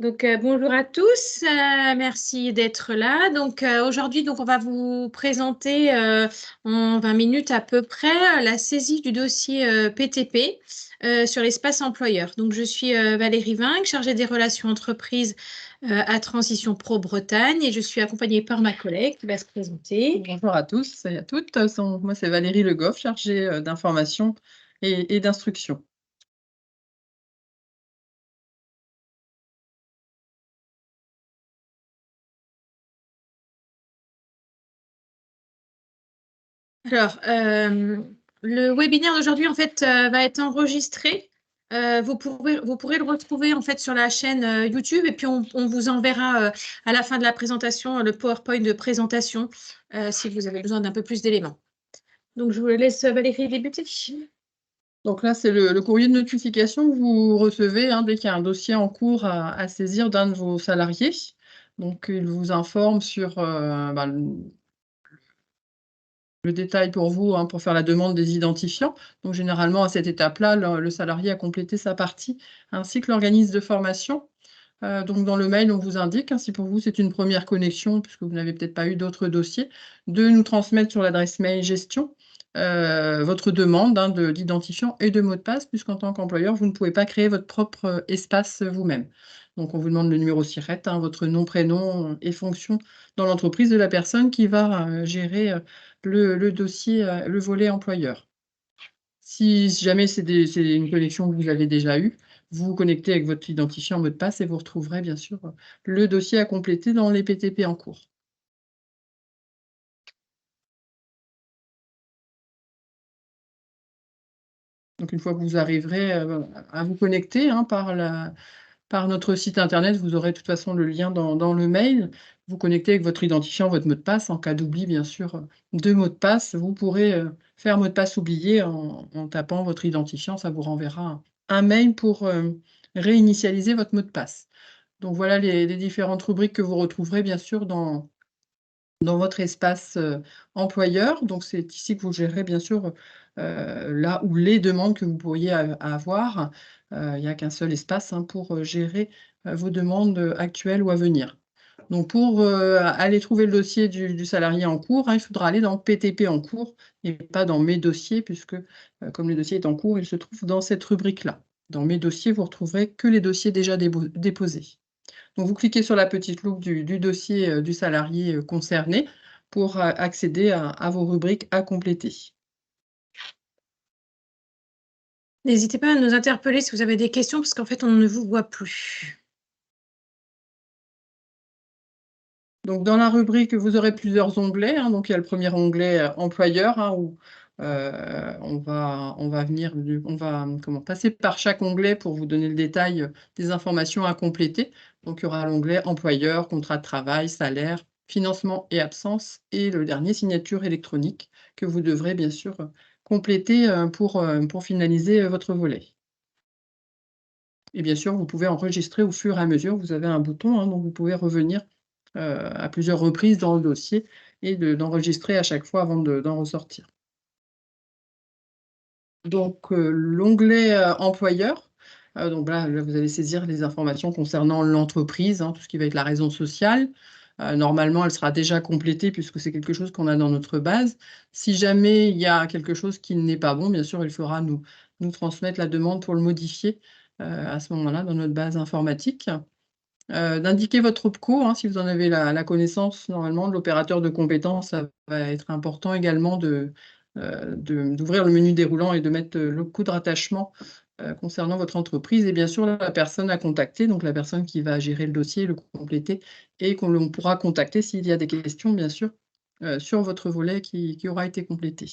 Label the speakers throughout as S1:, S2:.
S1: Donc, bonjour à tous, merci d'être là. Donc, aujourd'hui, on va vous présenter en 20 minutes à peu près la saisie du dossier PTP sur l'espace employeur. Donc, je suis Valérie Vinck, chargée des relations entreprises à Transition Pro Bretagne, et je suis accompagnée par ma collègue qui va se présenter.
S2: Bonjour à tous et à toutes. Moi, c'est Valérie Le Goff, chargée d'information et d'instruction.
S1: Alors, le webinaire d'aujourd'hui, en fait, va être enregistré. Vous pourrez le retrouver, en fait, sur la chaîne YouTube, et puis on vous enverra à la fin de la présentation le PowerPoint de présentation si vous avez besoin d'un peu plus d'éléments. Donc, je vous laisse, Valérie, débuter.
S2: Donc là, c'est le courrier de notification que vous recevez dès qu'il y a un dossier en cours à saisir d'un de vos salariés. Donc, il vous informe sur le détail pour vous, pour faire la demande des identifiants. Donc, généralement, à cette étape-là, le salarié a complété sa partie, ainsi que l'organisme de formation. Donc dans le mail, on vous indique, si pour vous c'est une première connexion, puisque vous n'avez peut-être pas eu d'autres dossiers, de nous transmettre sur l'adresse mail gestion votre demande d'identifiant et de mot de passe, puisqu'en tant qu'employeur, vous ne pouvez pas créer votre propre espace vous-même. Donc on vous demande le numéro SIRET, votre nom, prénom et fonction dans l'entreprise de la personne qui va gérer le dossier, le volet employeur. Si jamais c'est une connexion que vous avez déjà eue, vous vous connectez avec votre identifiant mot de passe et vous retrouverez bien sûr le dossier à compléter dans les PTP en cours. Donc une fois que vous arriverez à vous connecter par notre site internet, vous aurez de toute façon le lien dans le mail. Vous connectez avec votre identifiant, votre mot de passe. En cas d'oubli, bien sûr, de mot de passe, vous pourrez faire mot de passe oublié en tapant votre identifiant. Ça vous renverra un mail pour réinitialiser votre mot de passe. Donc voilà les différentes rubriques que vous retrouverez bien sûr dans votre espace employeur. Donc c'est ici que vous gérerez bien sûr là où les demandes que vous pourriez avoir. Il n'y a qu'un seul espace pour gérer vos demandes actuelles ou à venir. Donc pour aller trouver le dossier du salarié en cours, il faudra aller dans PTP en cours et pas dans mes dossiers, puisque comme le dossier est en cours, il se trouve dans cette rubrique-là. Dans mes dossiers, vous retrouverez que les dossiers déjà déposés. Donc vous cliquez sur la petite loupe du dossier du salarié concerné pour accéder à vos rubriques à compléter.
S1: N'hésitez pas à nous interpeller si vous avez des questions, parce qu'en fait, on ne vous voit plus.
S2: Donc dans la rubrique, vous aurez plusieurs onglets. Donc il y a le premier onglet employeur où on va passer par chaque onglet pour vous donner le détail des informations à compléter. Donc il y aura l'onglet employeur, contrat de travail, salaire, financement et absence, et le dernier, signature électronique, que vous devrez bien sûr compléter pour finaliser votre volet. Et bien sûr, vous pouvez enregistrer au fur et à mesure. Vous avez un bouton, donc vous pouvez revenir à plusieurs reprises dans le dossier et d'enregistrer à chaque fois avant d'en ressortir. Donc l'onglet employeur, donc là, vous allez saisir les informations concernant l'entreprise, tout ce qui va être la raison sociale. Normalement, elle sera déjà complétée puisque c'est quelque chose qu'on a dans notre base. Si jamais il y a quelque chose qui n'est pas bon, bien sûr, il faudra nous transmettre la demande pour le modifier à ce moment-là dans notre base informatique. D'indiquer votre OPCO, si vous en avez la connaissance normalement de l'opérateur de compétences. Ça va être important également d'ouvrir le menu déroulant et de mettre le code de rattachement concernant votre entreprise, et bien sûr la personne à contacter, donc la personne qui va gérer le dossier, le compléter, et qu'on pourra contacter s'il y a des questions bien sûr sur votre volet qui aura été complété.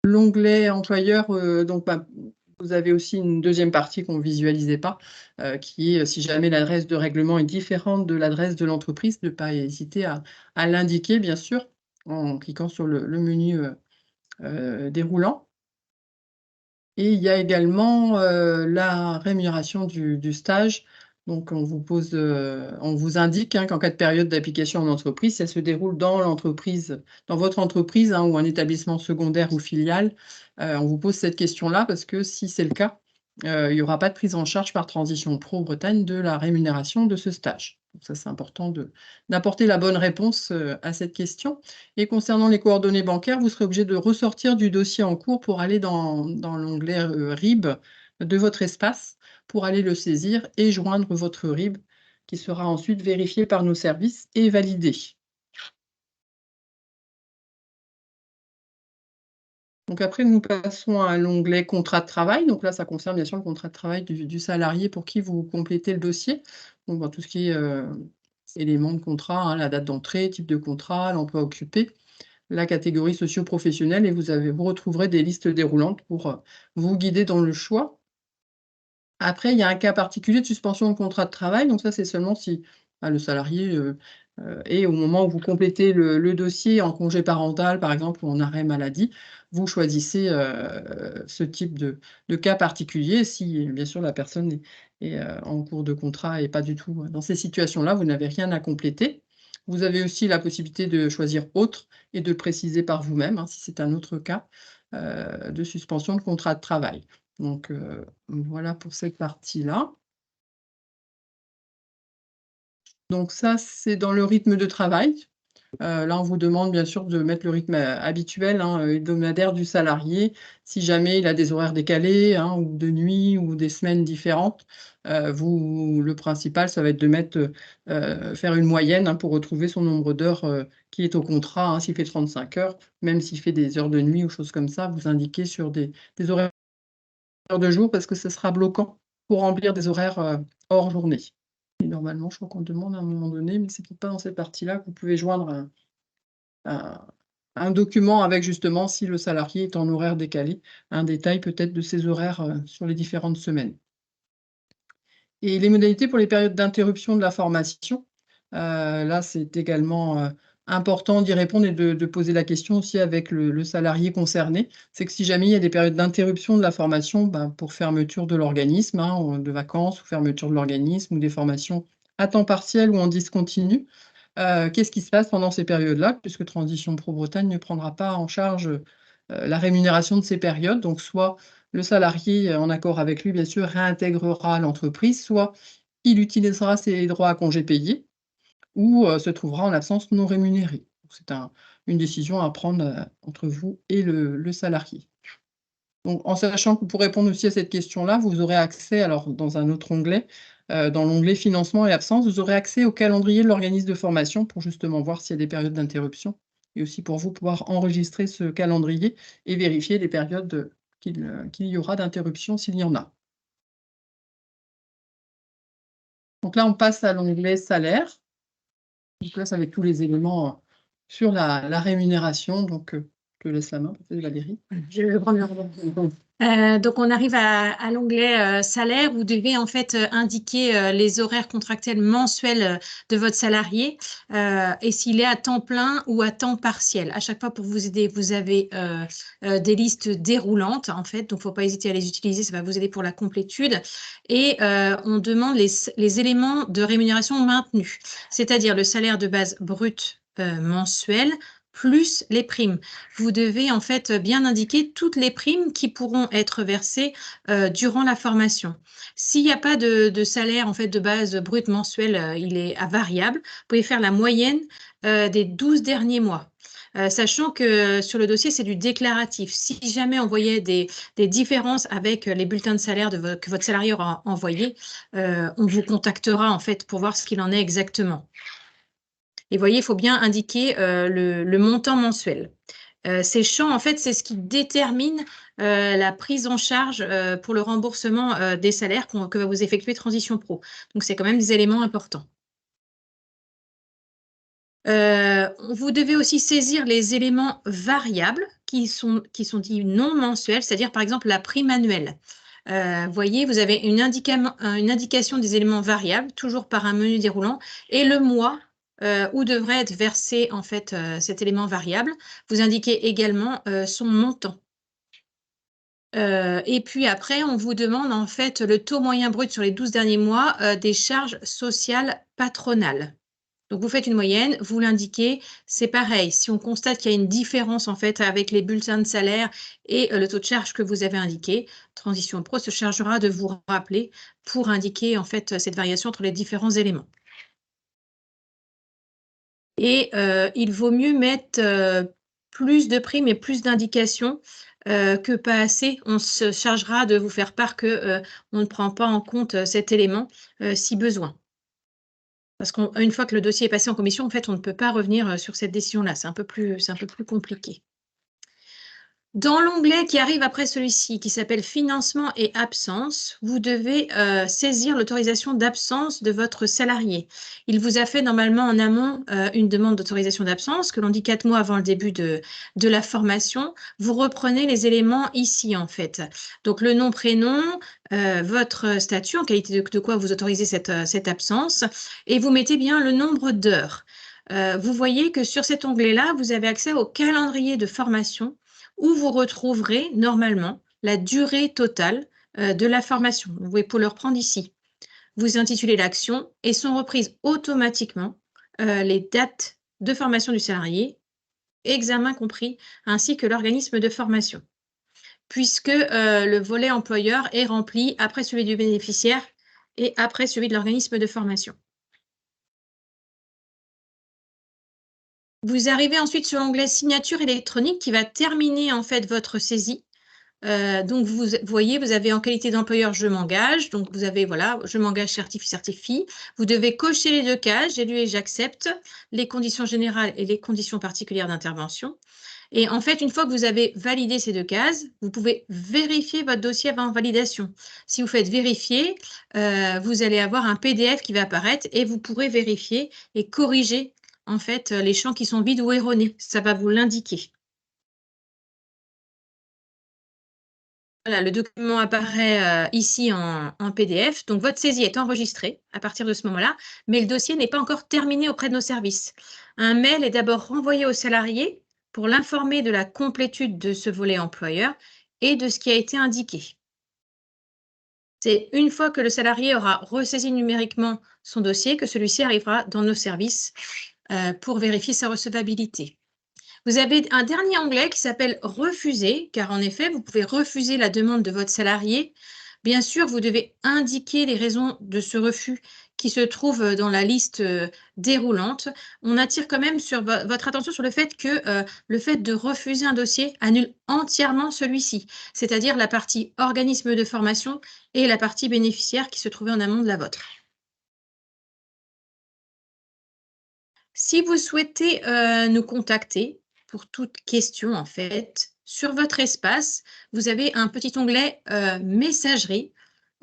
S2: L'onglet employeur, vous avez aussi une deuxième partie qu'on ne visualisait pas, qui est si jamais l'adresse de règlement est différente de l'adresse de l'entreprise, de ne pas hésiter à l'indiquer, bien sûr, en cliquant sur le menu déroulant. Et il y a également la rémunération du stage. Donc on vous indique qu'en cas de période d'application en entreprise, si elle se déroule dans l'entreprise, dans votre entreprise ou un établissement secondaire ou filiale, on vous pose cette question-là parce que si c'est le cas, il n'y aura pas de prise en charge par Transition Pro Bretagne de la rémunération de ce stage. Donc ça, c'est important d'apporter la bonne réponse à cette question. Et concernant les coordonnées bancaires, vous serez obligé de ressortir du dossier en cours pour aller dans l'onglet RIB de votre espace, pour aller le saisir et joindre votre RIB, qui sera ensuite vérifié par nos services et validé. Donc après, nous passons à l'onglet contrat de travail. Donc là, ça concerne bien sûr le contrat de travail du salarié pour qui vous complétez le dossier. Donc tout ce qui est éléments de contrat, hein, la date d'entrée, type de contrat, l'emploi occupé, la catégorie socio-professionnelle, et vous retrouverez des listes déroulantes pour vous guider dans le choix. Après, il y a un cas particulier de suspension de contrat de travail. Donc ça, c'est seulement si le salarié est, au moment où vous complétez le dossier, en congé parental, par exemple, ou en arrêt maladie, vous choisissez ce type de cas particulier. Si, bien sûr, la personne est en cours de contrat et pas du tout dans ces situations-là, vous n'avez rien à compléter. Vous avez aussi la possibilité de choisir autre et de le préciser par vous-même, hein, si c'est un autre cas de suspension de contrat de travail. Donc voilà pour cette partie-là. Donc ça, c'est dans le rythme de travail. Là, on vous demande bien sûr de mettre le rythme habituel, hein, hebdomadaire du salarié. Si jamais il a des horaires décalés, hein, ou de nuit ou des semaines différentes, le principal, ça va être de mettre, faire une moyenne, hein, pour retrouver son nombre d'heures qui est au contrat, hein. S'il fait 35 heures, même s'il fait des heures de nuit ou choses comme ça, vous indiquez sur des horaires de jour, parce que ce sera bloquant pour remplir des horaires hors journée. Et normalement, je crois qu'on demande à un moment donné, mais c'est peut-être pas dans cette partie-là que vous pouvez joindre un document avec justement, si le salarié est en horaire décalé, un détail peut-être de ses horaires sur les différentes semaines. Et les modalités pour les périodes d'interruption de la formation, là, c'est également important d'y répondre et de poser la question aussi avec le salarié concerné. C'est que si jamais il y a des périodes d'interruption de la formation, pour fermeture de l'organisme, hein, ou de vacances, ou fermeture de l'organisme, ou des formations à temps partiel ou en discontinu, qu'est-ce qui se passe pendant ces périodes-là? Puisque Transition Pro Bretagne ne prendra pas en charge la rémunération de ces périodes. Donc soit le salarié, en accord avec lui, bien sûr, réintégrera l'entreprise, soit il utilisera ses droits à congés payés, ou se trouvera en absence non rémunérée. C'est une décision à prendre entre vous et le salarié. Donc en sachant que pour répondre aussi à cette question-là, vous aurez accès, alors dans un autre onglet, dans l'onglet financement et absence, vous aurez accès au calendrier de l'organisme de formation pour justement voir s'il y a des périodes d'interruption, et aussi pour vous pouvoir enregistrer ce calendrier et vérifier les périodes qu'il y aura d'interruption s'il y en a. Donc là, on passe à l'onglet salaire. Donc là, c'est avec tous les éléments sur la rémunération. Donc, je te laisse la main, peut-être Valérie.
S1: Je vais prendre le relais. Donc, on arrive à l'onglet salaire. Vous devez en fait indiquer les horaires contractuels mensuels de votre salarié et s'il est à temps plein ou à temps partiel. À chaque fois, pour vous aider, vous avez des listes déroulantes en fait. Donc, il ne faut pas hésiter à les utiliser. Ça va vous aider pour la complétude. Et on demande les éléments de rémunération maintenus, c'est-à-dire le salaire de base brut mensuel, plus les primes. Vous devez en fait bien indiquer toutes les primes qui pourront être versées durant la formation. S'il n'y a pas de salaire en fait de base brut mensuel, il est à variable. Vous pouvez faire la moyenne des 12 derniers mois. Sachant que sur le dossier, c'est du déclaratif. Si jamais on voyait des différences avec les bulletins de salaire que votre salarié aura envoyés, on vous contactera en fait pour voir ce qu'il en est exactement. Et vous voyez, il faut bien indiquer le montant mensuel. Ces champs, en fait, c'est ce qui détermine la prise en charge pour le remboursement des salaires que va vous effectuer Transition Pro. Donc, c'est quand même des éléments importants. Vous devez aussi saisir les éléments variables qui sont dits non mensuels, c'est-à-dire par exemple la prime annuelle. Vous voyez, vous avez une indication des éléments variables, toujours par un menu déroulant, et le mois où devrait être versé en fait cet élément variable. Vous indiquez également son montant. Et puis après, on vous demande en fait le taux moyen brut sur les 12 derniers mois des charges sociales patronales. Donc, vous faites une moyenne, vous l'indiquez. C'est pareil, si on constate qu'il y a une différence en fait avec les bulletins de salaire et le taux de charge que vous avez indiqué, Transition Pro se chargera de vous rappeler pour indiquer en fait cette variation entre les différents éléments. Et il vaut mieux mettre plus de primes et plus d'indications que pas assez. On se chargera de vous faire part que on ne prend pas en compte cet élément si besoin. Parce qu'une fois que le dossier est passé en commission, en fait, on ne peut pas revenir sur cette décision-là. C'est un peu plus compliqué. Dans l'onglet qui arrive après celui-ci, qui s'appelle Financement et absence, vous devez saisir l'autorisation d'absence de votre salarié. Il vous a fait normalement en amont une demande d'autorisation d'absence que l'on dit 4 mois avant le début de la formation. Vous reprenez les éléments ici, en fait. Donc, le nom, prénom, votre statut, en qualité de quoi vous autorisez cette absence, et vous mettez bien le nombre d'heures. Vous voyez que sur cet onglet-là, vous avez accès au calendrier de formation où vous retrouverez normalement la durée totale de la formation. Vous pouvez le reprendre ici. Vous intitulez l'action et sont reprises automatiquement les dates de formation du salarié, examen compris, ainsi que l'organisme de formation, puisque le volet employeur est rempli après celui du bénéficiaire et après celui de l'organisme de formation. Vous arrivez ensuite sur l'onglet signature électronique qui va terminer en fait votre saisie. Donc, vous voyez, vous avez en qualité d'employeur, je m'engage. Donc, vous avez, voilà, je m'engage, certifie. Vous devez cocher les 2 cases, j'ai lu et j'accepte, les conditions générales et les conditions particulières d'intervention. Et en fait, une fois que vous avez validé ces 2 cases, vous pouvez vérifier votre dossier avant validation. Si vous faites vérifier, vous allez avoir un PDF qui va apparaître et vous pourrez vérifier et corriger en fait les champs qui sont vides ou erronés. Ça va vous l'indiquer. Voilà, le document apparaît ici en PDF. Donc, votre saisie est enregistrée à partir de ce moment-là, mais le dossier n'est pas encore terminé auprès de nos services. Un mail est d'abord renvoyé au salarié pour l'informer de la complétude de ce volet employeur et de ce qui a été indiqué. C'est une fois que le salarié aura ressaisi numériquement son dossier que celui-ci arrivera dans nos services pour vérifier sa recevabilité. Vous avez un dernier onglet qui s'appelle « Refuser », car en effet, vous pouvez refuser la demande de votre salarié. Bien sûr, vous devez indiquer les raisons de ce refus qui se trouvent dans la liste déroulante. On attire quand même votre attention sur le fait que le fait de refuser un dossier annule entièrement celui-ci, c'est-à-dire la partie organisme de formation et la partie bénéficiaire qui se trouvait en amont de la vôtre. Si vous souhaitez nous contacter, pour toute question, en fait, sur votre espace, vous avez un petit onglet messagerie.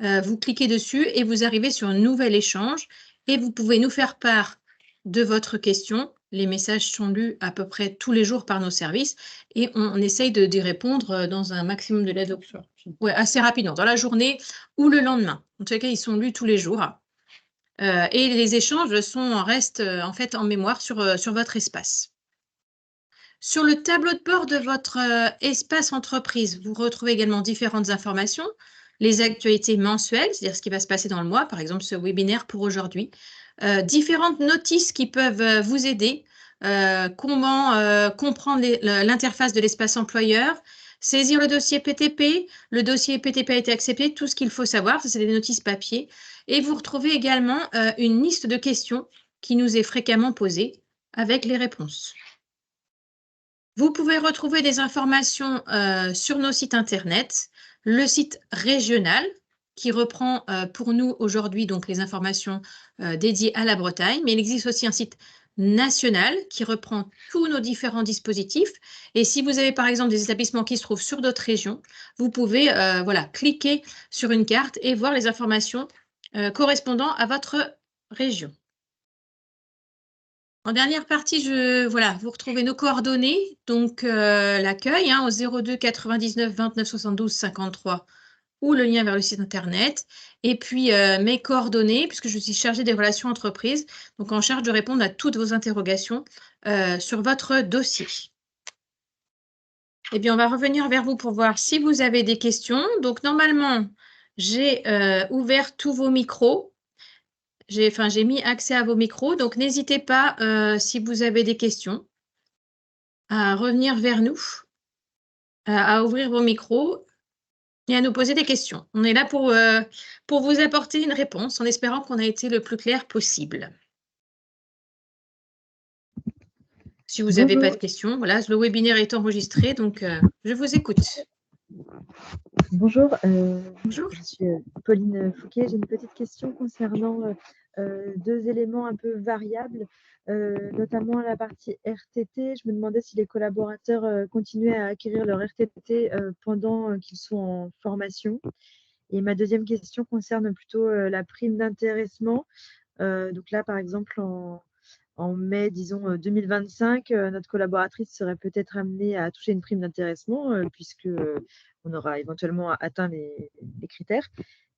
S1: Vous cliquez dessus et vous arrivez sur un nouvel échange et vous pouvez nous faire part de votre question. Les messages sont lus à peu près tous les jours par nos services et on essaye d'y répondre dans un maximum de délai. Ouais, assez rapidement, dans la journée ou le lendemain. En tout cas, ils sont lus tous les jours. Et les échanges restent en fait en mémoire sur votre espace. Sur le tableau de bord de votre espace entreprise, vous retrouvez également différentes informations, les actualités mensuelles, c'est-à-dire ce qui va se passer dans le mois, par exemple ce webinaire pour aujourd'hui, différentes notices qui peuvent vous aider, comment comprendre l'interface de l'espace employeur, saisir le dossier PTP, le dossier PTP a été accepté, tout ce qu'il faut savoir, ça c'est des notices papier, et vous retrouvez également une liste de questions qui nous est fréquemment posée avec les réponses. Vous pouvez retrouver des informations sur nos sites internet, le site régional qui reprend pour nous aujourd'hui donc les informations dédiées à la Bretagne, mais il existe aussi un site national qui reprend tous nos différents dispositifs. Et si vous avez par exemple des établissements qui se trouvent sur d'autres régions, vous pouvez voilà, cliquer sur une carte et voir les informations correspondant à votre région. En dernière partie, voilà, vous retrouvez nos coordonnées, donc l'accueil au 02 99 29 72 53 ou le lien vers le site internet, et puis mes coordonnées, puisque je suis chargée des relations entreprises, donc en charge de répondre à toutes vos interrogations sur votre dossier. Eh bien, on va revenir vers vous pour voir si vous avez des questions. Donc, normalement, j'ai ouvert tous vos micros. j'ai mis accès à vos micros, donc n'hésitez pas, si vous avez des questions, à revenir vers nous, à ouvrir vos micros et à nous poser des questions. On est là pour vous apporter une réponse en espérant qu'on a été le plus clair possible. Si vous n'avez pas de questions, voilà, le webinaire est enregistré, donc je vous écoute.
S3: Bonjour,
S1: Bonjour.
S3: je suis Pauline Fouquet. J'ai une petite question concernant deux éléments un peu variables, notamment la partie RTT. Je me demandais si les collaborateurs continuaient à acquérir leur RTT pendant qu'ils sont en formation. Et ma deuxième question concerne plutôt la prime d'intéressement. Donc là, par exemple, en mai, disons 2025, notre collaboratrice serait peut-être amenée à toucher une prime d'intéressement puisque on aura éventuellement atteint les critères.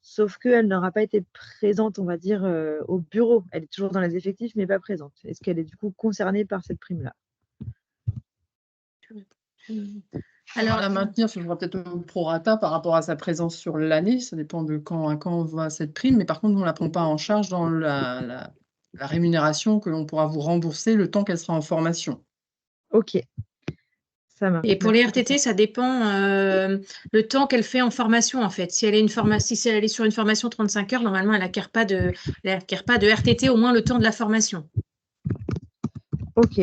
S3: Sauf qu'elle n'aura pas été présente, on va dire, au bureau. Elle est toujours dans les effectifs, mais pas présente. Est-ce qu'elle est du coup concernée par cette prime-là?
S2: Alors, la maintenir, ce sera peut-être au prorata par rapport à sa présence sur l'année. Ça dépend de quand à quand va cette prime. Mais par contre, on ne la prend pas en charge dans la rémunération que l'on pourra vous rembourser le temps qu'elle sera en formation.
S3: Ok, ça marche.
S1: Et pour les RTT, ça dépend le temps qu'elle fait en formation, en fait. Si elle est sur une formation 35 heures, normalement, elle n'acquiert pas de RTT au moins le temps de la formation.
S3: Ok,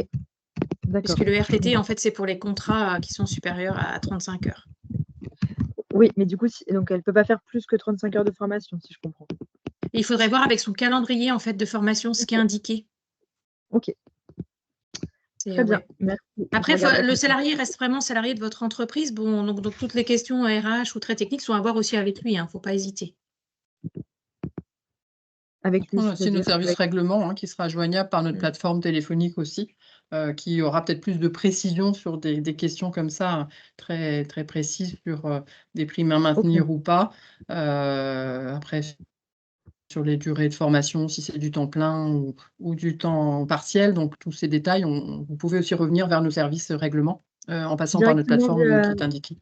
S3: d'accord.
S1: Puisque le RTT, en fait, c'est pour les contrats qui sont supérieurs à 35 heures.
S3: Oui, mais du coup, donc elle ne peut pas faire plus que 35 heures de formation, si je comprends.
S1: Et il faudrait voir avec son calendrier, en fait, de formation ce qui est indiqué.
S3: Ok. Très bien, merci.
S1: Après, le salarié reste vraiment salarié de votre entreprise. Bon, donc toutes les questions RH ou très techniques sont à voir aussi avec lui. Il ne faut pas hésiter.
S3: Avec lui,
S2: c'est notre service règlement qui sera joignable par notre plateforme téléphonique aussi, qui aura peut-être plus de précision sur des questions comme ça, très, très précises sur des primes à maintenir ou pas. Après, sur les durées de formation, si c'est du temps plein ou du temps partiel. Donc, tous ces détails, vous pouvez aussi revenir vers nos services règlement en passant par notre plateforme qui est indiquée.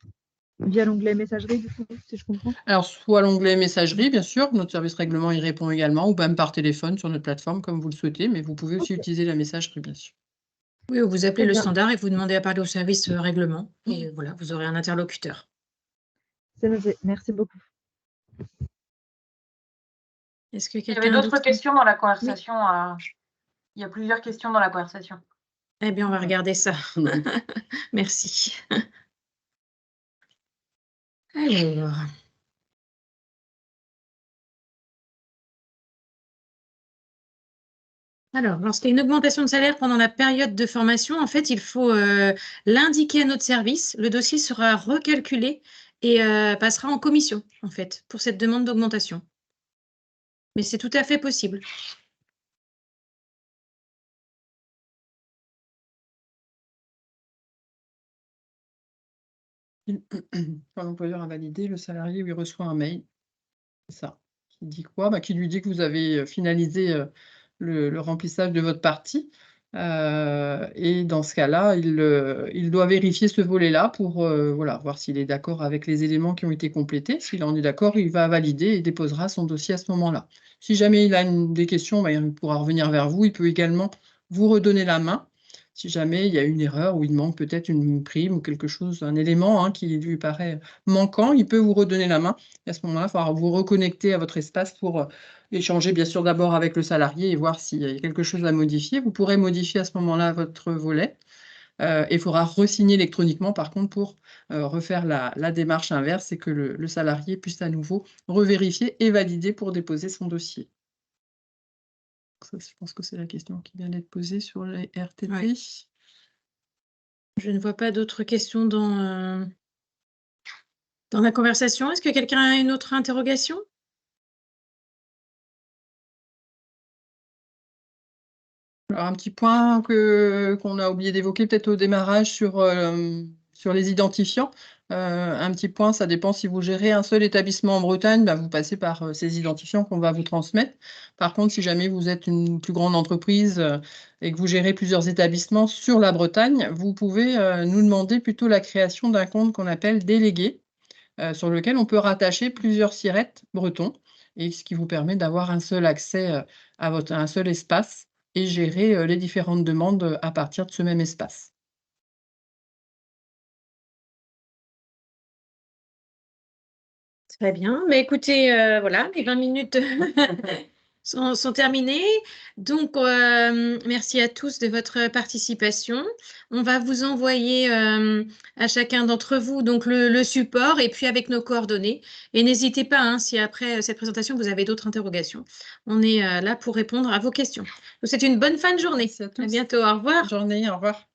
S3: Via l'onglet messagerie, du coup, si je comprends?
S2: Alors, soit l'onglet messagerie, bien sûr, notre service règlement y répond également, ou même par téléphone sur notre plateforme, comme vous le souhaitez, mais vous pouvez aussi utiliser la messagerie, bien sûr.
S1: Oui, vous appelez le standard et vous demandez à parler au service règlement. Et voilà, vous aurez un interlocuteur.
S3: C'est noté. Merci beaucoup.
S1: Est-ce que
S4: il y avait d'autres questions dans la conversation? Il y a plusieurs questions dans la conversation.
S1: Eh bien, on va regarder ça. Merci. Alors, lorsqu'il y a une augmentation de salaire pendant la période de formation, en fait, il faut l'indiquer à notre service. Le dossier sera recalculé et passera en commission, en fait, pour cette demande d'augmentation. Mais c'est tout à fait possible.
S2: Quand l'employeur a validé, le salarié lui reçoit un mail. C'est ça. Qui dit quoi? Qui lui dit que vous avez finalisé le remplissage de votre partie. Et dans ce cas-là, il doit vérifier ce volet-là pour voir s'il est d'accord avec les éléments qui ont été complétés. S'il en est d'accord, il va valider et déposera son dossier à ce moment-là. Si jamais il a des questions, il pourra revenir vers vous. Il peut également vous redonner la main si jamais il y a une erreur ou il manque peut-être une prime ou quelque chose, un élément qui lui paraît manquant, il peut vous redonner la main. Et à ce moment-là, il faudra vous reconnecter à votre espace pour échanger bien sûr d'abord avec le salarié et voir s'il y a quelque chose à modifier. Vous pourrez modifier à ce moment-là votre volet. Et il faudra re-signer électroniquement par contre pour refaire la démarche inverse et que le salarié puisse à nouveau revérifier et valider pour déposer son dossier. Ça, je pense que c'est la question qui vient d'être posée sur les RTT.
S1: Ouais. Je ne vois pas d'autres questions dans la conversation. Est-ce que quelqu'un a une autre interrogation?
S2: Alors, un petit point qu'on a oublié d'évoquer peut-être au démarrage sur les identifiants. Un petit point, ça dépend si vous gérez un seul établissement en Bretagne, vous passez par ces identifiants qu'on va vous transmettre. Par contre, si jamais vous êtes une plus grande entreprise et que vous gérez plusieurs établissements sur la Bretagne, vous pouvez nous demander plutôt la création d'un compte qu'on appelle délégué, sur lequel on peut rattacher plusieurs SIRET bretons, et ce qui vous permet d'avoir un seul accès à un seul espace et gérer les différentes demandes à partir de ce même espace.
S1: Très bien. Mais écoutez, voilà, les 20 minutes sont terminées. Donc, merci à tous de votre participation. On va vous envoyer à chacun d'entre vous donc le support et puis avec nos coordonnées. Et n'hésitez pas, hein, si après cette présentation, vous avez d'autres interrogations. On est là pour répondre à vos questions. Donc, c'est une bonne fin de journée.
S2: Merci à tous.
S1: À bientôt. Au revoir.
S2: Bonne journée, au revoir.